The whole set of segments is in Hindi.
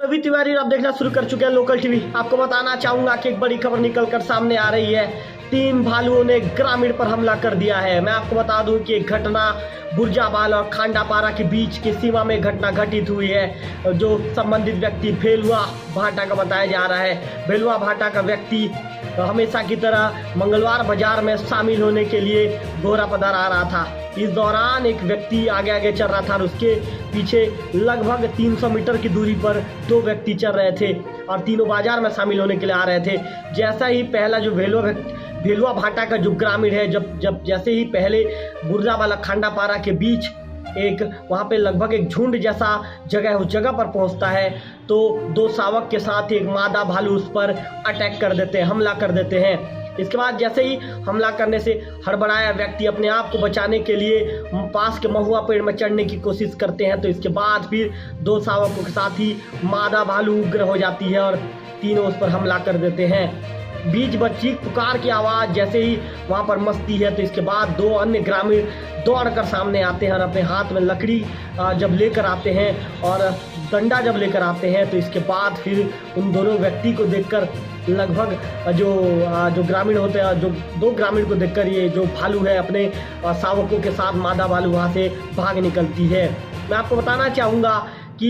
रवि तिवारी आप देखना शुरू कर चुके हैं लोकल टीवी। आपको बताना चाहूंगा कि एक बड़ी खबर निकलकर सामने आ रही है। 3 भालुओं ने ग्रामीण पर हमला कर दिया है। मैं आपको बता दूं कि एक घटना बुर्जाबाल और खांडापारा के बीच की सीमा में घटना घटित हुई है। जो संबंधित व्यक्ति भेलुआ भाटा का बताया जा रहा है। भेलुआ भाटा का व्यक्ति हमेशा की तरह मंगलवार बाजार में शामिल होने के लिए घोरापदर आ रहा था। इस दौरान एक व्यक्ति आगे आगे चल रहा था और उसके पीछे लगभग 300 मीटर की दूरी पर 2 व्यक्ति चल रहे थे और तीनों बाजार में शामिल होने के लिए आ रहे थे। जैसा ही पहला जो भेलुआ भाटा का जो ग्रामीण है, जैसे ही पहले बुर्जावाला खांडापारा के बीच एक वहाँ पे लगभग एक झुंड जैसा जगह है, उस जगह पर पहुँचता है तो 2 शावक के साथ एक मादा भालू उस पर अटैक कर देते हैं, हमला कर देते हैं। इसके बाद जैसे ही हमला करने से हड़बड़ाया व्यक्ति अपने आप को बचाने के लिए पास के महुआ पेड़ में चढ़ने की कोशिश करते हैं। तो इसके बाद फिर 2 शावकों के साथ ही मादा भालू उग्र हो जाती है और तीनों उस पर हमला कर देते हैं। बीच बच्ची पुकार की आवाज़ जैसे ही वहाँ पर मचती है तो इसके बाद 2 अन्य ग्रामीण दौड़कर सामने आते हैं और अपने हाथ में लकड़ी जब लेकर आते हैं और डंडा जब लेकर आते हैं तो इसके बाद फिर उन दोनों व्यक्ति को देखकर लगभग जो ग्रामीण होते हैं, जो 2 ग्रामीण को देखकर ये जो भालू है अपने शावकों के साथ मादा भालू वहाँ से भाग निकलती है। मैं आपको बताना चाहूँगा कि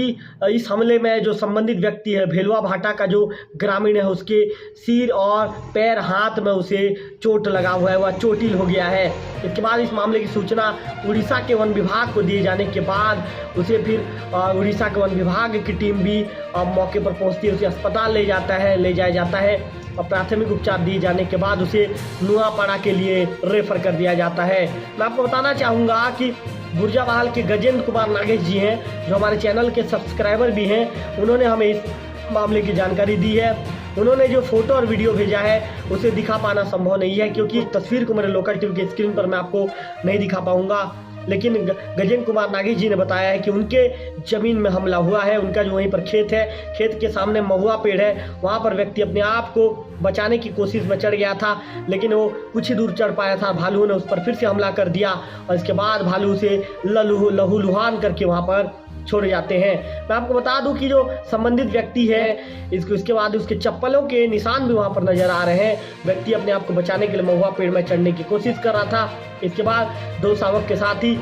इस हमले में जो संबंधित व्यक्ति है भेलुआ भाटा का जो ग्रामीण है, उसके सिर और पैर हाथ में उसे चोट लगा हुआ है, वह चोटिल हो गया है। इसके बाद इस मामले की सूचना उड़ीसा के वन विभाग को दिए जाने के बाद उसे फिर उड़ीसा के वन विभाग की टीम भी मौके पर पहुंचती है, उसे अस्पताल ले जाया जाता है और प्राथमिक उपचार दिए जाने के बाद उसे नुआपाड़ा के लिए रेफर कर दिया जाता है। मैं आपको बताना चाहूँगा कि बुर्जाबाल के गजेंद्र कुमार नागेश जी हैं, जो हमारे चैनल के सब्सक्राइबर भी हैं, उन्होंने हमें इस मामले की जानकारी दी है। उन्होंने जो फोटो और वीडियो भेजा है उसे दिखा पाना संभव नहीं है क्योंकि तस्वीर को मेरे लोकल टीवी के स्क्रीन पर मैं आपको नहीं दिखा पाऊंगा। लेकिन गजेंद्र कुमार नागेश जी ने बताया है कि उनके ज़मीन में हमला हुआ है। उनका जो वहीं पर खेत है, खेत के सामने महुआ पेड़ है, वहाँ पर व्यक्ति अपने आप को बचाने की कोशिश में चढ़ गया था, लेकिन वो कुछ ही दूर चढ़ पाया था। भालू ने उस पर फिर से हमला कर दिया और इसके बाद भालू से लहूलुहान करके वहाँ पर छोड़ जाते हैं। मैं आपको बता दूं कि जो संबंधित व्यक्ति है इसके बाद उसके चप्पलों के निशान भी वहां पर नजर आ रहे हैं। व्यक्ति अपने आप को बचाने के लिए महुआ पेड़ में चढ़ने की कोशिश कर रहा था। इसके बाद 2 शावक के साथ ही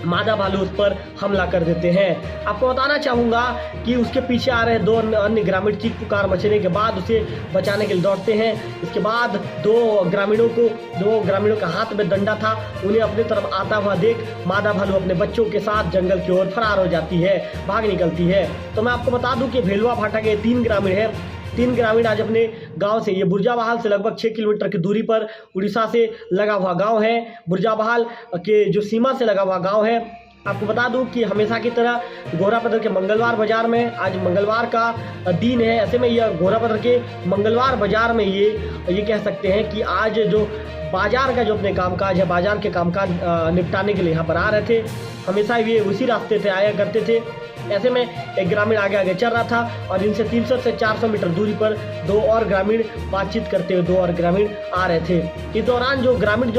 मादा भालू उस पर हमला कर देते हैं। आपको बताना चाहूँगा कि उसके पीछे आ रहे 2 अन्य ग्रामीण चीख पुकार मचने के बाद उसे बचाने के लिए दौड़ते हैं। इसके बाद 2 ग्रामीणों का हाथ में डंडा था, उन्हें अपनी तरफ आता हुआ देख मादा भालू अपने बच्चों के साथ जंगल की ओर फरार हो जाती है, भाग निकलती है। तो मैं आपको बता दूं कि भेलुआ भाटा के 3 ग्रामीण हैं। 3 ग्रामीण आज अपने गांव से, ये बुर्जाबहाल से लगभग 6 किलोमीटर की दूरी पर उड़ीसा से लगा हुआ गांव है। बुर्जाबहाल के जो सीमा से लगा हुआ गांव है। आपको बता दूं कि हमेशा की तरह घोरापदर के मंगलवार बाजार में, आज मंगलवार का दिन है, ऐसे में यह घोरापदर के मंगलवार बाजार में ये कह सकते हैं कि आज जो बाजार का जो अपने कामकाज है, बाजार के कामकाज निपटाने के लिए यहाँ पर आ रहे थे। हमेशा ये उसी रास्ते से आया करते थे। ऐसे में एक ग्रामीण आगे आगे चल रहा था और इनसे 300 से 400 मीटर दूरी पर 2 और ग्रामीण बातचीत करते हुए 2 और ग्रामीण आ रहे थे। इस दौरान जो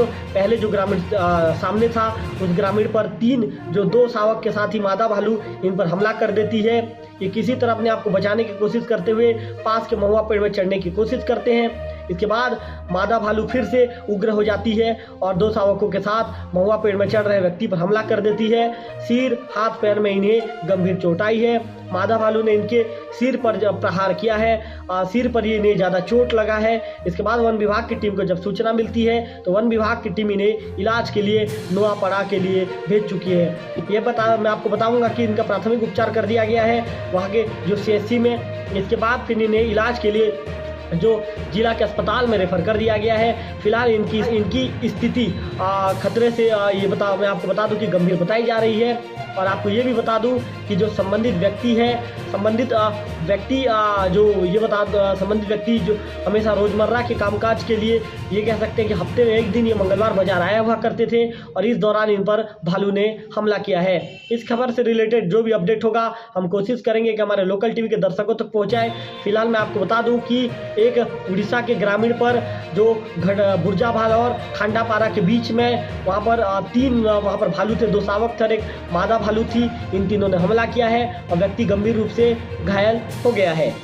पहले जो ग्रामीण सामने था, उस ग्रामीण पर 2 शावक के साथ ही मादा भालू इन पर हमला कर देती है। ये किसी तरह अपने आप को बचाने की कोशिश करते हुए पास के महुआ पेड़ में चढ़ने की कोशिश करते हैं। इसके बाद मादा भालू फिर से उग्र हो जाती है और 2 शावकों के साथ महुआ पेड़ में चढ़ रहे व्यक्ति पर हमला कर देती है। सिर हाथ पैर में इन्हें गंभीर चोट आई है। मादा भालू ने इनके सिर पर जब प्रहार किया है, सिर पर इन्हें ज़्यादा चोट लगा है। इसके बाद वन विभाग की टीम को जब सूचना मिलती है तो वन विभाग की टीम इन्हें इलाज के लिए नुआपाड़ा के लिए भेज चुकी है। मैं आपको बताऊंगा कि इनका प्राथमिक उपचार कर दिया गया है वहाँ के जो CHC में। इसके बाद फिर इन्हें इलाज के लिए जो जिला के अस्पताल में रेफर कर दिया गया है। फिलहाल इनकी स्थिति खतरे से मैं आपको बता दूं कि गंभीर बताई जा रही है। और आपको ये भी बता दूं कि जो संबंधित व्यक्ति जो हमेशा रोजमर्रा के कामकाज के लिए ये कह सकते हैं कि हफ्ते में एक दिन ये मंगलवार बाजार आया हुआ करते थे और इस दौरान इन पर भालू ने हमला किया है। इस खबर से रिलेटेड जो भी अपडेट होगा हम कोशिश करेंगे कि हमारे लोकल टीवी के दर्शकों तक पहुँचाएं। फिलहाल मैं आपको बता दूँ कि एक उड़ीसा के ग्रामीण पर जो बुर्जाबाल और खांडापारा के बीच में वहाँ पर 3 भालू थे, 2 शावक थे, एक मादा भालू थी। इन तीनों ने हमला किया है और व्यक्ति गंभीर रूप से घायल हो गया है।